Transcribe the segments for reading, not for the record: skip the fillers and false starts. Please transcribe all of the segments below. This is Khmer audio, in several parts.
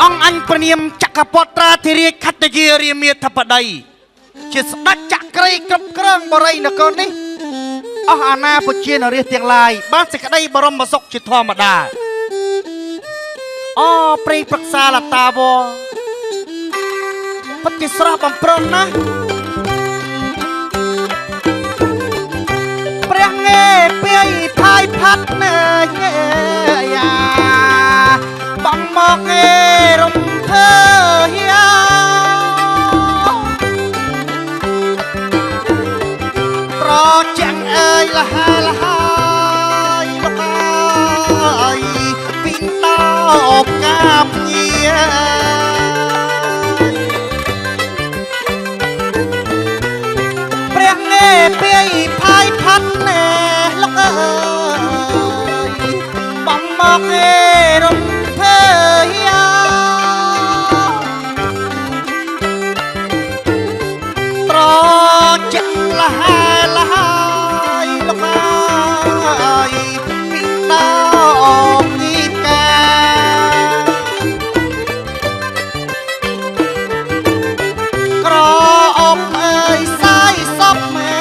អង្គអញព្រាមចក្រពត្រាធិរាជខត្តយារាមាធិបតីជាស្ដេចចក្រ័យគ្រប់គ្រងបរិយនគរនេះអស់អាណាប្រជានរាជទាំងឡាយបានសេចក្តីបរមសុខជាធម្មតាអូព្រៃប្រឹក្សាលតាវពិតជាស្រស់បំព្រងណាស់ព្រះងេពីផាយផាត់ណែយ៉ាបំមកងេរំភើយ៉ាប្រចាំងអើយលហាលហើយលោកអើយពីដោកាប់ញាព្រះងេពីផាយផាត់ណែលោកអើយបំមកងេរំភើយ៉ាប្រចាំងលហាលហើយលោកអើយពីដោគីកាក្រអបអើយសាយសពមេ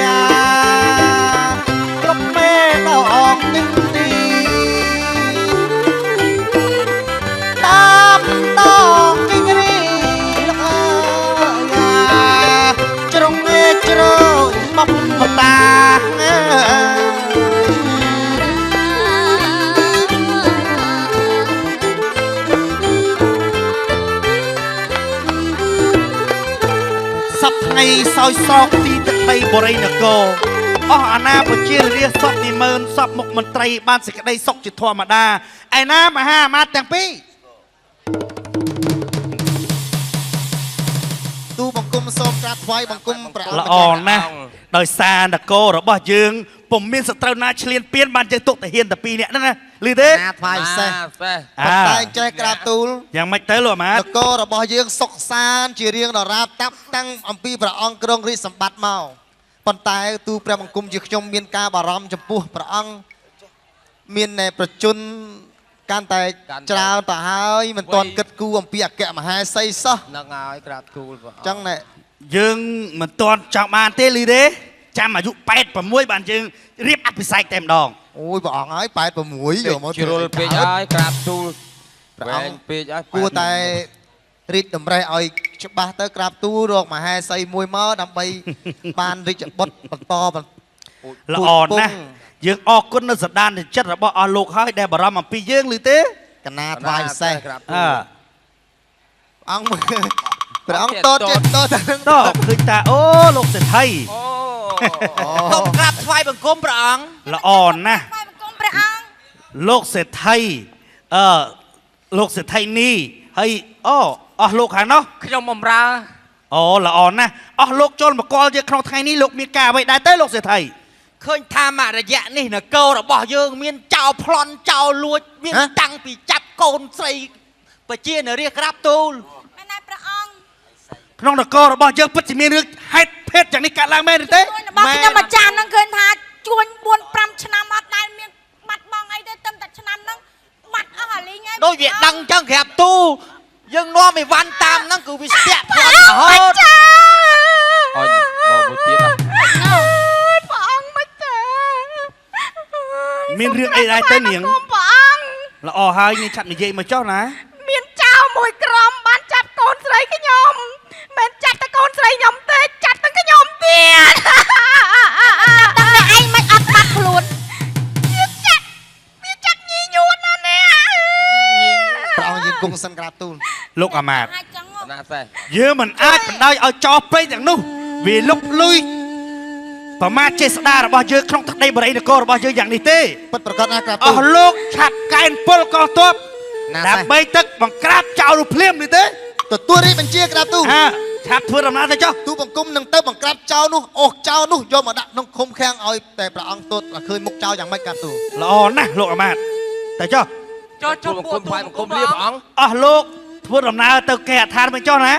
យ៉ាគ្រប់មេដងនេះទីតាមដងគិរីលោកអើយយ៉ាជ្រុងឯជ្រោយមកបតាសប្ថ្ងៃសោយស្រោកទីទឹកដីបរិយនគរអស់អាណាប្រជារាស្ត្រសពនិមឺនសពមុខមន្ត្រីបានសេចក្តីសុខជាធម្មតាឯណាមហាអាមាត្យទាំងពីរទូបង្គំសូមក្រាបថ្វាយបង្គំព្រះអង្គល្អណាស់ដោយសារនគររបស់យើងពុំមានសត្រូវណាឈ្លានពានបានយើងទុកតាហ៊ានតែពីរនាក់ហ្នឹងណាឮទេណាថ្វាយសេះប៉ុន្តែចេះក្រាបទូលយ៉ាងម៉េចទៅលោកអាមាត្យនគររបស់យើងសុខសាន្តជារៀងដរាបតាប់តាំងអំពីព្រះអង្គគ្រងរាជសម្បត្តិមកប៉ុន្តែទូព្រះបង្គំជាខ្ញុំមានការបារម្ភចំពោះព្រះអង្គមានប្រជជនកាន់តែច្រើនទៅហើយមិនទាន់គិតគូរអំពីអគ្គមហេសីសោះនឹងហើយក្រាបទូលព្រះអង្គចឹងណែយើងមិនទាន់ចង់បានទេឮទេចាំអាយុ86បានយើងរៀបអភិសេកតែម្ដងអូយព្រះអង្គហើយ86យកមកជ្រុលពេកហើយក្រាបទូលព្រះអង្គពេកហើយគួរតែរីកតម្រេះឲ្យច្បាស់ទៅក្រាបទូលរកមហេសីមួយមកដើម្បីបានរាជបុត្របន្តល្អណាស់យើងអរគុណនៅសន្តានចិត្តរបស់អស់លោកហើយដែលបារម្ភអំពីយើងឮទេកណាថ្វាយសេះអង្គព្រះអង្គតតឃើញតាអូលោកសេដ្ឋីសូមក្រាបថ្វាយបង្គំព្រះអង្គល្អណាស់ថ្វាយបង្គំព្រះអង្គលោកសេដ្ឋីលោកសេដ្ឋីនេះហើយអស់លោកខាងនោះខ្ញុំបំរើអូល្អណាស់អស់លោកចូលមកកលយើងក្នុងថ្ងៃនេះលោកមានការអ្វីដែរទេលោកសេដ្ឋីឃើញថាមករយៈនេះនគររបស់យើងមានចោលប្លន់ចោលលួចមានតាំងពីចាប់កូនស្រីប្រជានរាជក្រាបទូលមែនណាព្រះអង្គក្នុងនគររបស់យើងពិតជាមានរឿងហេតុភេទយ៉ាងនេះកើតឡើងមែនទេរបស់ខ្ញុំអាចារ្យនឹងឃើញថាជួញ4 5ឆ្នាំអត់ដែលមានបាត់បង់អីទេតែឆ្នាំហ្នឹងបាត់អស់អាលីងហើយដូចវាដឹងចឹងក្រាបទូលយើងនាំឲ្យវ៉ាន់តាមហ្នឹងគឺវាស្ទាក់ផ្លន់រហូតអញមកមួយទៀតព្រះអង្គមិនទេមានរឿងអីដែរទៅនាងព្រះអង្គល្អហើយនាងឆាប់និយាយមកចុះណាមានចៅមួយក្រុមបានចាប់កូនស្រីខ្ញុំមិនចាប់តែកូនស្រីខ្ញុំទេចាប់ទាំងខ្ញុំទៀតតែឯងមិនអត់បាត់ខ្លួនវាចាក់ញីញួនណានេះព្រះអង្គយើងគង់សិនក្រាបទូលលោកអាមាត្យណាសេះយើងមិនអាចបណ្ដោយឲ្យចោលពេកទាំងនោះវាលុកលុយប្រមាថចេស្តារបស់យើងក្នុងទឹកដីបរិយនគររបស់យើងយ៉ាងនេះទេពិតប្រកបណាក្រាបទូលអស់លោកឆាប់កែនពលកោះទ័ពដើម្បីទឹកបង្ក្រាបចោលនោះភ្លាមនេះទេទទួលរាជបញ្ជាក្រាបទូលឆាប់ធ្វើដំណើរទៅចុះទូបង្គំនឹងទៅបង្ក្រាបចោលនោះអូសចោលនោះយកមកដាក់ក្នុងឃុំឃាំងឲ្យតែព្រះអង្គទតឃើញមុខចោលយ៉ាងម៉េចក្រាបទូលល្អណាស់លោកអាមាត្យទៅចុះចុះបង្គំថ្វាយបង្គំលាព្រះអង្គអស់លោកធ្វើដំណើរទៅគេហដ្ឋានវិញចុះណា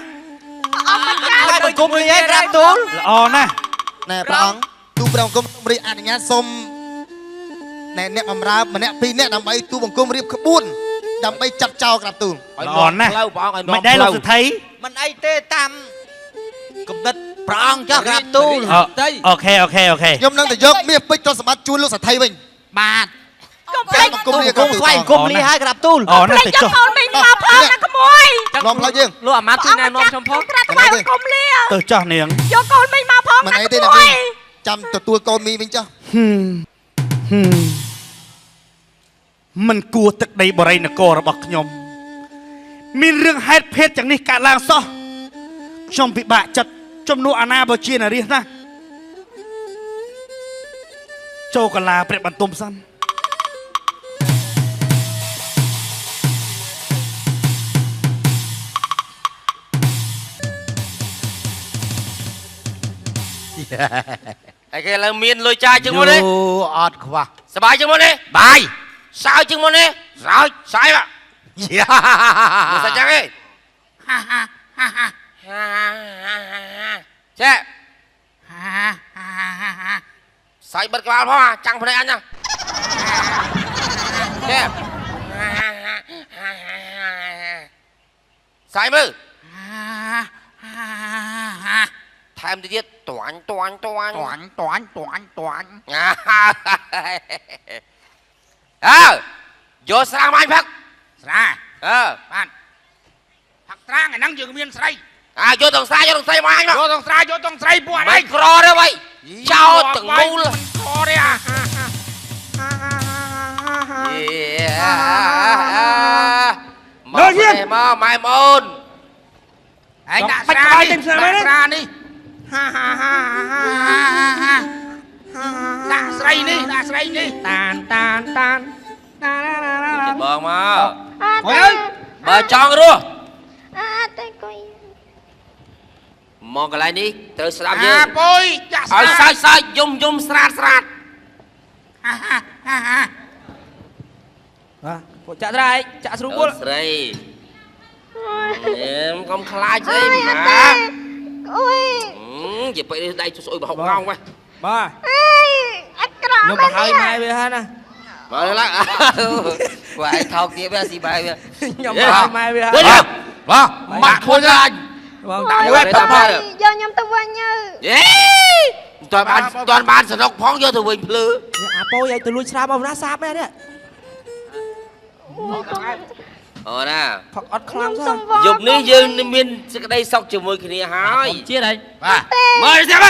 អស់ថ្វាយបង្គំលាក្រាបទូលល្អណាស់ណែព្រះអង្គទូព្រះបង្គំរីអនុញ្ញាតសូមអ្នកបម្រើម្នាក់ពីរនាក់ដើម្បីទូបង្គំរៀបក្បួន ដើម្បីចាត់ចោលក្រាបទូល ល្អណាស់មិនដែរលោកសិទ្ធិ មិនអីទេតាមកំណត់ប្រអងចុះក្រាបទូល អូខេ ខ្ញុំនឹងទៅយកមាសពេជ្រទ្រព្យសម្បត្តិជូនលោកសទ្ធីវិញ បាទ កុំភ្លេច គុំលា គុំស្វែងគុំលីឲ្យក្រាបទូល អូណាស់ ភ្លេច ទៅ យក ចុះ កូនមីងមកផងណាក្មួយ ឡងផ្លូវយើង លោកអាម៉ាត់ជួយណែនាំខ្ញុំផង ក្រាបថ្វាយគុំលា ទៅចុះនាង យកកូនមីងមកផង មិន ណា អីទេ ក្ ណា មួយ ចាំទទួលកូនមីវិញចុះ មិនគួរទឹកដីបរិយនគររបស់ខ្ញុំមានរឿងហេតុភេទយ៉ាងនេះកើតឡើងសោះខ្ញុំពិបាកចិត្តជំនួសអាណាប្រជានារីណាចូលកលាព្រះបន្ទុំសិន ไอ้แกเราเมียนลอยจ่ายจึงมั้งเนี่ย អត់ខ្វះ สบายจึงมั้งเนี่ยบายสาวจึงมั้งเนี่ยสาวสายละมึงใส่จังไงเจ๊ใส่บัตรกระเป๋าพ่อจังพนักงานนะเจ๊ใส่มือแถมทีเดียวตวน តាន់តាន់ យកស្រាមាញ់ផឹក ស្រា បាទ ផាក់ត្រាងអាហ្នឹងយើងមានស្រី យកទាំងស្រាយកទាំងស្រីមកអញមក យកទាំងស្រាយកទាំងស្រីពួកអ មិន ី ក្រទេវ៉ៃចោលទាំងមូល ខទេអា មកនេះមកម៉ែអូន ឯងដាក់ស្រានេះដាក់ស្រានេះដាក់ស្រីនេះដាក់ស្រីនេះតាន បងមក អើយ បើចង់រស់ តែកុយ មកកន្លែងនេះត្រូវស្ដាប់យើង ពុយចាក់ស្រា ឲ្យសើចយំស្រាត ពួកចាក់ស្រាចាក់ស្រួលពល ស្រីកុំខ្លាចស្អី អើយ ណា អុយ ជាពេលនេះដៃស្អុយបហុកងងវ៉េ បាទ អើយអត់ក្រ ខ្ញុំមកហើយម៉ែវាហើយណា មកឡើងពួកឯងថោកទៀតវាស៊ីបាយវា ខ្ញុំមកហើយម៉ែវាហើយ បាទមកខ្លួនឡាញ បងតាម វ៉េតាមមក យកខ្ញុំទៅវិញទៅ យេតន់បានសនុកផងយកទៅវិញភ្លឺ អាពោយឲ្យទៅលួចស្រាបមកណាសាបនេះ អូណា ផឹកអត់ខ្លាំងសោះ យប់នេះយើងមានសេចក្តីសុខជាមួយគ្នាហើយ ជាតិហើយ បាទមើលទៅទៅ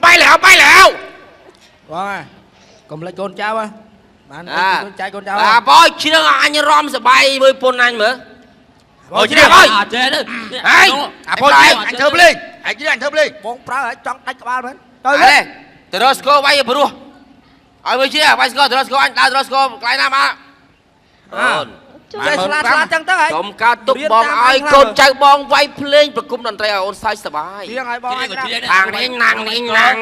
បាយแล้ว បងកុំលេចកូនចៅបានកូនចៅកូនចៅ បើជ្រឿងអញរំសបាយមើលពុនអញមើលអូជ្រឿងអើយចេះទៅហេអាពោអញធ្វើភ្លេងអញធ្វើភ្លេង បងប្រើឲ្យចង់ដាច់ក្បាលមែន ទៅរកស្គរវាយព្រោះឲ្យមើលជ្រឿងវាយស្គរទៅរកស្គរអញដើរទៅរកស្គរកន្លែងណាមកអូន ចេះស្លាតចឹងទៅហើយក ុំកើតទុកបងឲ្យកូនចៅបងវាយភ្លេងប្រគំតន្ត្រីឲ្យអូនសើចសប្បាយ ទៀងឲ្យបងឲ្យ ខាងនេះណាំងនេះណាំង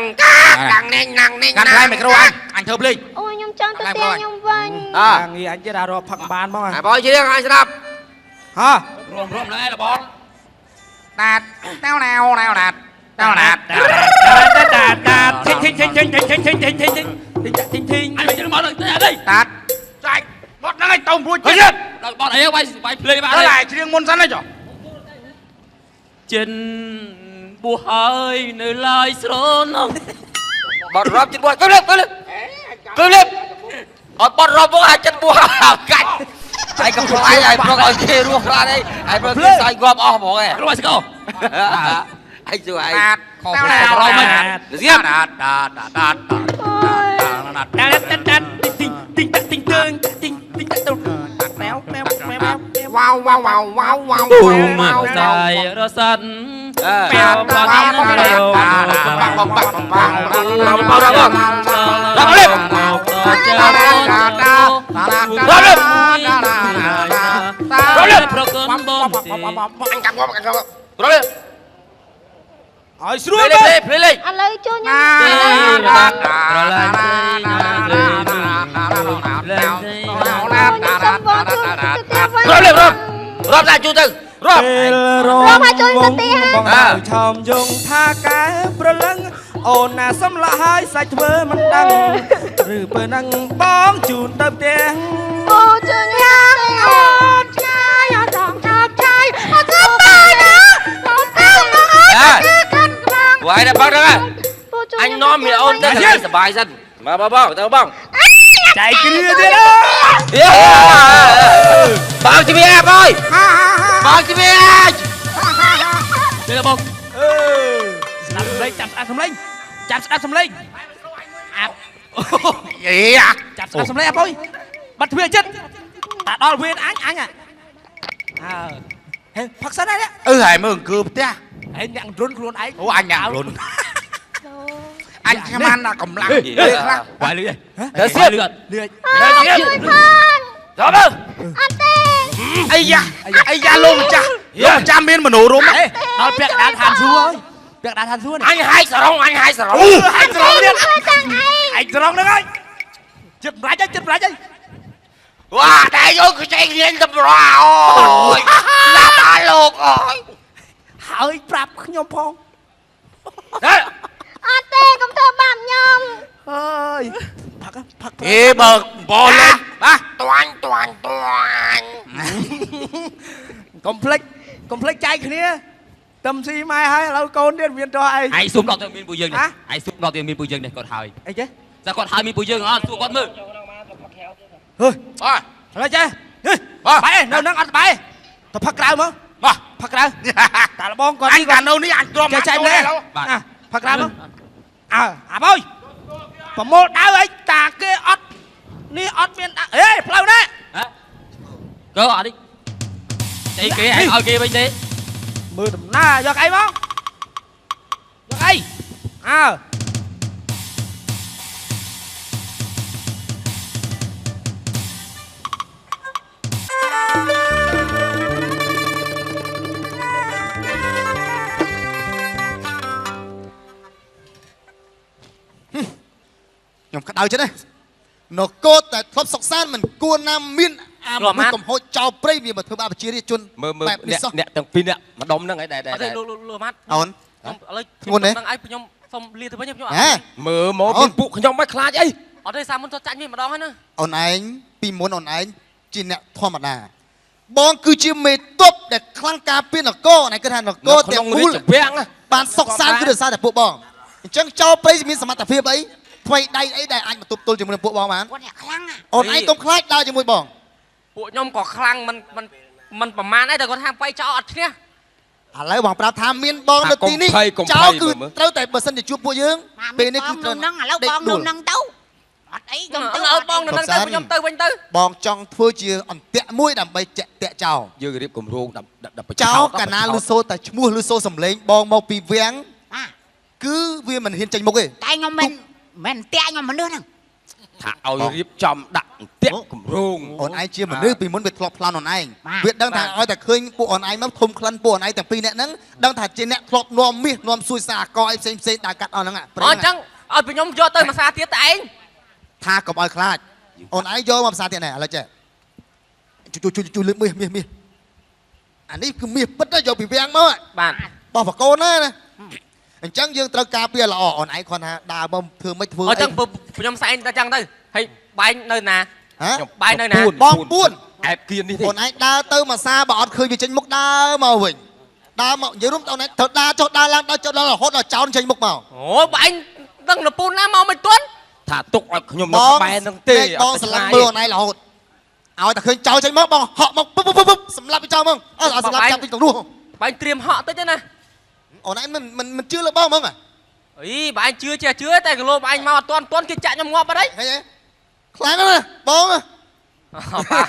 ខាងនេះណាំងនេះណាំង កាន់ខ្លែងមីក្រូអញធ្វើភ្លេង អូយខ្ញុំចង់ទៅផ្ទះខ្ញុំវិញ ខាងនេះអញចេះតែរកផឹកបានមក ហើយបងជ្រឿងអញស្ដាប់ ហ៎ រំដែរបង តាតតៅណៅតាតតៅណាតធីងធីងធីងធីងធីងធីងធីងធីងធីងធីងអញទៅមកដល់đâyតាតចាច់បត់ហ្នឹងឲ្យទៅរួចទៀតដល់បត់អីវាយភ្លេងបានហើយជ្រៀងមុនសិនហ៎ចុះ ចិនបួសហើយនៅឡើយស្រណោះ បត់រាប់ចិត្តបួសទៅលើអត់បត់រាប់មកអាចចិត្តបួសកាច់ហើយកំប្លែងឲ្យប្រកឲ្យគេរស់ខ្លាចអីហើយប្រកគេសាយងាប់អស់ហ្មងឯង រួចស្គរ អញជួយឯង តាតខំប្រឡំមិនស្គាល់តាតតាត វ៉ាវវ៉ាវវ៉ាវវ៉ាវវ៉ាវ ទូមកស្ដាយរសាត់ពាក់បាត់រំរងប្រកនបងទី អញកាប់ងាប់រល ឲ្យស្រួល ភ្លេង ឥឡូវចូលខ្ញុំ ប្រឡាញ់ស្រីណាលេងលេង រាប់ដាក់ជួយទៅរាប់ ពេលរំបងឲ្យឆោមយងថាកែប្រលឹងអូនណាសំឡាហើយសាច់ធ្វើមិនដឹងឬពេលហ្នឹងបងជូនទៅផ្ទះ អូជួយញ៉ាំ vậy là bác đó anh nó mình ôn tới thằng sờ bài dân mà bao tao bong chạy kia thế đó bao chị bia ơi bao chị bia đây là bông Đạp sầm lên, chặt sầm lên, chặt sầm lên. gì à Chặt sầm lên ôi, bắt thuyền chết. Đó là thuyền anh à. Phật sân đây đấy. Hải mừng cướp thế. Anh nhận run luôn anh. Ủa anh nhận run. Anh xem ăn là cầm lăng. quay lưới để xiết Lừa. đó đâu Ây da luôn cha miên mà nổ rôm á. Đó là việc đàn than xu ơi. Việc đàn than xu này. anh hai sờ rong Anh sờ rong đấy ơi. Chụp ra chứ. wow đây vô cái chạy lên tập rồi là ba lột rồi Hỏi bạp nhom phong. đấy Anh tê cũng thơ bảm nhom. Ơi. Phật. Ê bờ bò lên. toàn Complex chạy kia. Tâm si mai hai lâu con đến viên cho ai. ai xuống đo tiền miền bùi dương này Hả? ai xuống đo tiền miền bùi dương này còn hỏi Ấy chứ. ra còn hai miền bùi dương à xuống con mơ Thôi. rồi Rồi chứ. Bảy nấu nắng ăn bảy. Tao phật rau mà. Phật rau. Ta là bon con Anh cả nâu ní anh cho chạy mặt chạy đâu lên. đâu. Phật rau mà. Ơi. Và một đau ấy ta kia ót. Ní ót miền ê, lâu đấy. cơ họ đi chạy kia ai ở kia bên đi Mưa tầm na do cái bóng. Do cái. nhom cắt đau chết đấy nó cô tại thấp sọc san mình cua nam miên mà mình cầm hôi trao prey vì mà thứ ba chia đi chun mơ nè thằng pin nè mà đom nó ngay đây lừa mắt. ổn Lấy Nguồn đấy. Đang ai nhom xong lia thứ mấy nhom à mơ mỏ pin phụ không mấy khá vậy ở đây sao muốn cho chạy như mà đo hết nữa. ổn anh pi muốn ổn anh chỉ nè thoa mặt nà bong cứ chia mê tốt để khăng cà pin là cô này cái thằng là cô để mua bàn sọc san cứ được sao để bộ bong chẳng trao prey miên sắm mặt tập phim ấy quay đây ấy đây anh mà tụt tôi chỉ muốn bộ bong mà ổn anh công khai đau cho môi bong ពួកខ្ញុំក៏ខ្លាំងមិនប្រមាណអីតែគាត់ថាបៃចោលអត់ឈ្នះ ឥឡូវបងប្រាប់ថាមានបងនៅទីនេះចោលគឺត្រូវតែបើសិនជាជួបពួកយើងពេលនេះគឺត្រូវនឹងឥឡូវបងនៅនឹងទៅអត់អីខ្ញុំទៅឲ្យបងនៅនឹងទៅខ្ញុំទៅវិញទៅបងចង់ធ្វើជាអន្ទាក់មួយដើម្បីចាក់តាក់ចោល យើងរៀបគម្រោងដល់ ចោលកាលណាលឺសូតែឈ្មោះលឺសូសំឡេងបងមកពីវាំងគឺវាមិនហ៊ានចេញមុខទេ តែខ្ញុំមិនតាក់ខ្ញុំមនុស្សហ្នឹង ថាឲ្យរៀបចំដាក់តាក់គម្រោង អូនឯងជាមនុស្សពីមុនវាធ្លាប់ប្លន់អូនឯងវាដឹងថាឲ្យតែឃើញពួកអូនឯងមកធំក្លិនពួកអូនឯងទាំងពីរនាក់ហ្នឹងដឹងថាជាអ្នកធ្លាប់នាំមាសនាំសួយសាកអីផ្សេងផ្សេងដើរកាត់អស់ហ្នឹង អញ្ចឹងឲ្យពីខ្ញុំយកទៅមួយសាទៀតតែឯង ថាកុំឲ្យខ្លាចអូនឯងយកមកភាសាទៀតណែឥឡូវចេះជួយលើកមាសអានេះគឺមាសពិតយកពីវាំងមក បាទ បោះបកូនណាអញ្ចឹងយើងត្រូវការពារល្អអូនឯងគាត់ថាដើរមកធ្វើមិនធ្វើ អញ្ចឹងខ្ញុំស្អែកតែចឹងទៅហើយបែងនៅណា ហ៎ បែងនៅណា បងពួន អែបគៀននេះទេ អូនឯងដើរទៅមួយសាបើអត់ឃើញវាចេញមុខដើរមកវិញដើរមកនិយាយរួមអូនឯងត្រូវដើរចុះដើរឡើងដល់ចុះដល់រហូតដល់ចោលចេញមុខមក អូបែងដឹងលពូនណាមកមិនទាន់ ថាទុកឲ្យខ្ញុំនៅក្បែរនឹងទេ បងស្លាប់មើលអូនឯងរហូតឲ្យតែឃើញចោលចេញមកបងហក់មកពុបសម្លាប់ចោលមកអត់សម្លាប់ចាប់ពីទៅនោះ បែងត្រៀមហក់តិចទេណា អូនឯងមិនជឿលើបងហ្មង អីបែងជឿតែគីឡូបែងមកអត់ទាន់គេចាក់ខ្ញុំងាប់អត់អី ឃើញទេខ្លាំងណាស់បង បាទ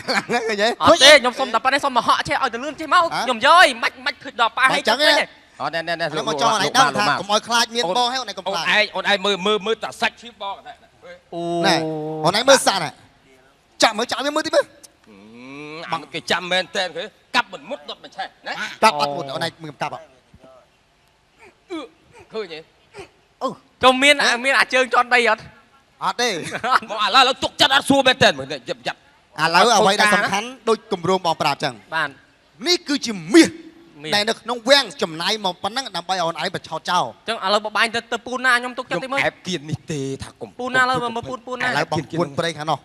ខ្លាំងណាស់ឃើញទេ អត់ទេខ្ញុំសុំតែប៉ុណ្ណេះសុំមកហក់ចេះឲ្យទៅលឿនចេះមកខ្ញុំយកអីមិនឃើញដល់ប៉ាហើយចឹងទេ អត់ណែ ខ្ញុំមកចង់អូនឯងដឹងថាកុំឲ្យខ្លាចមានបងហើយអូនឯងកុំខ្លាច អូនឯងមើលតែសាច់ឈីបង អូ ណែអូនឯងមើលសាក់ណែចាក់មើលវាមើលទីមើល បងគេចាំមែនតើគេកាប់មិនមុតដុតមិនឆេះណា កាប់អត់មុតអូនឯងមើលកាប់អត់ ឃើញទេ ចុំមានអាចើងជន់ដីអត់ អត់ទេ មកឥឡូវទុកចិត្តអត់សួរមែនតើមើលយ៉ាប់ ឥឡូវអ្វីដែលសំខាន់ដូចគម្រោងបងប្រាប់ចឹង បាទ នេះគឺជាមាសដែលនៅក្នុងវាំងចំណាយមកប៉ុណ្ណឹងដើម្បីឲ្យអូនឯងបញ្ឆោតចោល ចឹងឥឡូវបបាញ់ទៅពូនណាខ្ញុំទុកចិត្តទេមើល អែបគៀននេះទេថាកុំ ពូនណាឥឡូវមើលពូនណា ឥឡូវបងពួនប្រេងខាងនោះ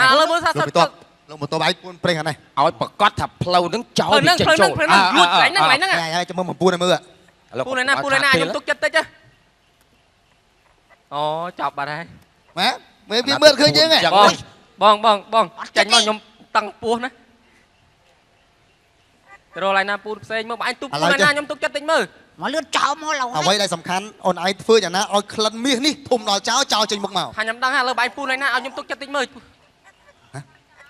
ណាឥឡូវមើលសា លោក សិ បន្ទាប់លោកបន្ទាប់ឯងពួនប្រេងខាងនេះ ឲ្យប្រកាសថាផ្លូវនឹងចោល ផ្លូវហ្នឹងលួចកន្លែងហ្នឹង ហើយចាំមើលមកពួនឲ្យមើល ពូណៃណាខ្ញុំទុកចិត្តតិចណាអូចាប់បាត់ហើយ ម៉ែវាមើលឃើញយើងហ៎ បងចាញ់មកខ្ញុំតឹងពោះណាទៅរកឡើយណាពូផ្សេងមើលបងអញទុកពូណៃណាខ្ញុំទុកចិត្តតិចមើល មកលឿនចោលមកឡូវ អ្វីដែលសំខាន់អូនឯងធ្វើយ៉ាងណាឲ្យក្លិនមាសនេះធំដល់ចោលចេញមុខមក ថាខ្ញុំដឹងហើយលើបងពូណៃណាឲ្យខ្ញុំទុកចិត្តតិចមើល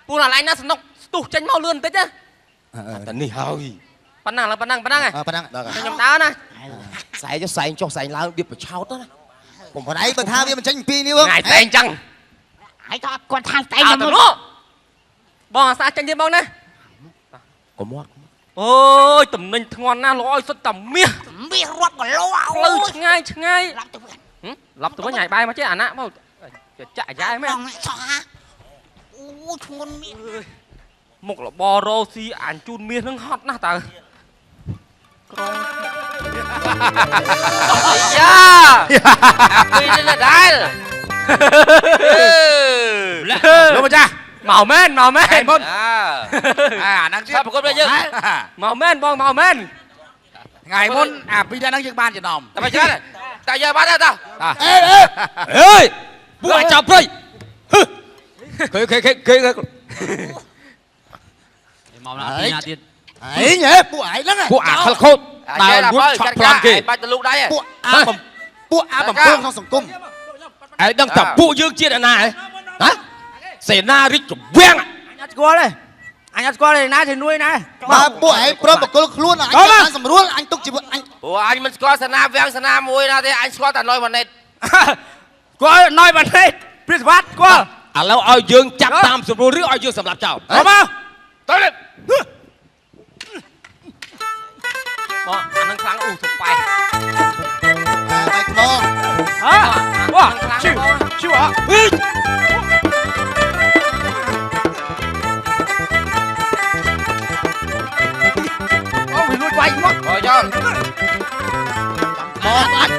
ពូណៃណាសនុកស្ទុះចេញមកលឿនតិចណា តែនេះហើយ ប៉ុណ្ណឹងហ៎ ប៉ុណ្ណឹង ខ្ញុំដើរណា សែងចុះសែងចុះសែងឡើងវាប្រឆោតណា បងប្អូនឯងបើថាវាមិនចេញពីនេះ ថ្ងៃតែអញ្ចឹង ហើយថាគាត់ថាតែ អើ ខ្ញុំ ទៅនោះបងអាសាចេញទៀតបងណា កុំមក អូយតំណែងធ្ងន់ណាស់លោកឲ្យសុទ្ធតែមាស មាសរាប់គីឡូ ផ្លូវឆ្ងាយឡប់ទៅវិញ ឡប់ទៅវិញហើយបាយមកចេះអាណាមកចាក់អាយ៉ែមែន បងសោះអូធ្ងន់មាស មុខរបររោស៊ីអានជូនមាសនឹងហត់ណាស់តើក្រងអាយ៉ាអាពីនេះដែរលោកម្ចាស់មកមែនមុនអាហ្នឹងទៀតប្រកបដូចយើងមកមែនបងមកមែនថ្ងៃមុនអាពីហ្នឹងយើងបានចំណោមតែមិនច្រើនតែយើងបានទេតើអេពួកអាចចាប់ព្រៃគេ មកណាពីណាទៀត ឯងហ៎ពួកឯងហ្នឹង ពួកអាខលខូចដើររួចឆក់ប្លន់គេ បាច់ទៅលូកដៃ ពួកអាបំពើក្នុងសង្គម ឯដឹងតែពួកយើងជាតិអាណាហ៎ណាសេនារិចច្វាំង អញអត់ស្គាល់ទេអញអត់ស្គាល់ទេណាទេនួយណា បើពួកឯងព្រមបកគលខ្លួនអញបានសម្រួលអញទុកជីវិតអញ ព្រោះអញមិនស្គាល់សាណាវាំងសាណាមួយណាទេអញស្គាល់តែណយម៉ាណេត ស្គាល់ណយបានទេព្រាសវត្តស្គាល់ ឥឡូវឲ្យយើងចាប់តាមស្រួលឬឲ្យយើងសម្លាប់ចោល មកមកទៅលេ បងអានឹងខ្លាំងអ៊ូសុប៉ែ បែកខ្នង ហ៎វ៉ាឈឺអអូវាលួចវាយមក អូយ៉ន មកអញ បាទ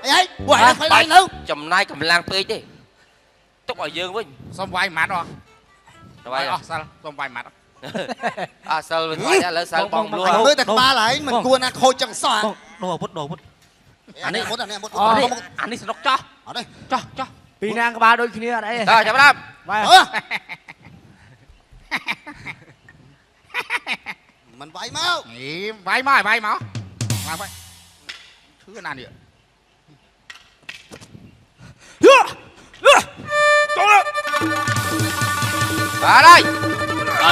អីពួកឯងខ្លាំងនៅ ចំណាយកម្លាំងពេកទេទុកឲ្យយើងវិញ សុំវាយម៉ាត់ហ៎ ទៅហើយ អស់សិលសុំវាយម៉ាត់ អើសិលវិញឥឡូវសិលបងលួ មើលតែក្បាលឯងមិនគួរណាខូចចឹងសោះ ដូរអាវុធអានេះមុត អានេះស្នុកចោះ អត់ទេ ចោះ ពីណាក្បាលដូចគ្នាអត់អី តើចាប់ដើម វាយ មិនវាយមក វាយមកវាយឈឺណានេះចូល បាទហើយ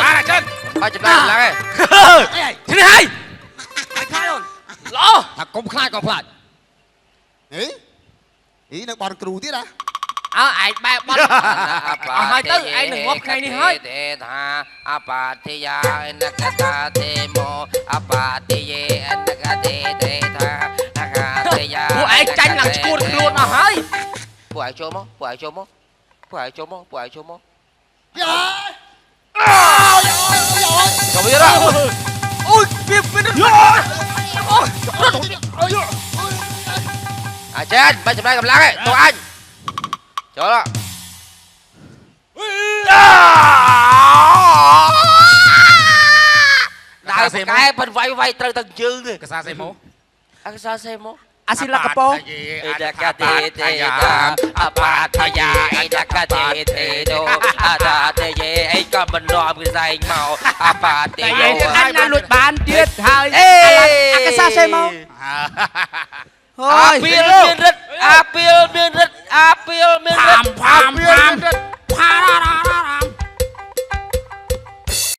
អាចិន ហើយចំណាយកម្លាំងឯង ឈ្នះហើយ ខាយអូន ល្អ ថាកុំខ្លាចកុំខ្លាច អីនៅបនគ្រូទៀតណា អើឯងបែបបាត់អស់ហើយទៅឯងនឹងងាប់ថ្ងៃនេះហើយទេថាអបាទិយាអនកតាទេមោអបាទិយេអនកទេទេថាអកាទេយាពួកឯងចាញ់ឡើងឈួតខ្លួនអស់ហើយពួកឯងចូលមកពួកឯងចូលមកយ៉ាចូលមកទៀតអូយវាអាចារ្យបាច់ចំណាយកម្លាំងឯងតោះអញចូលដល់ដើរកែប៉ុនវាយត្រូវតែយើងទេ កសាសេម៉ូ អកសាសេម៉ូ អាស៊ីឡាកប៉ោ អេដកាទេទេអបាទិយាអេដកាទេទេដូអតាទេយេអីក៏មិននាំគឺស្អែងមកអបាទិយា អញណាលួចបានទៀតហើយ អកសាសេម៉ូ ហើយ អាពីលមានរិទ្ធអាពីលមានរិទ្ធ ផាម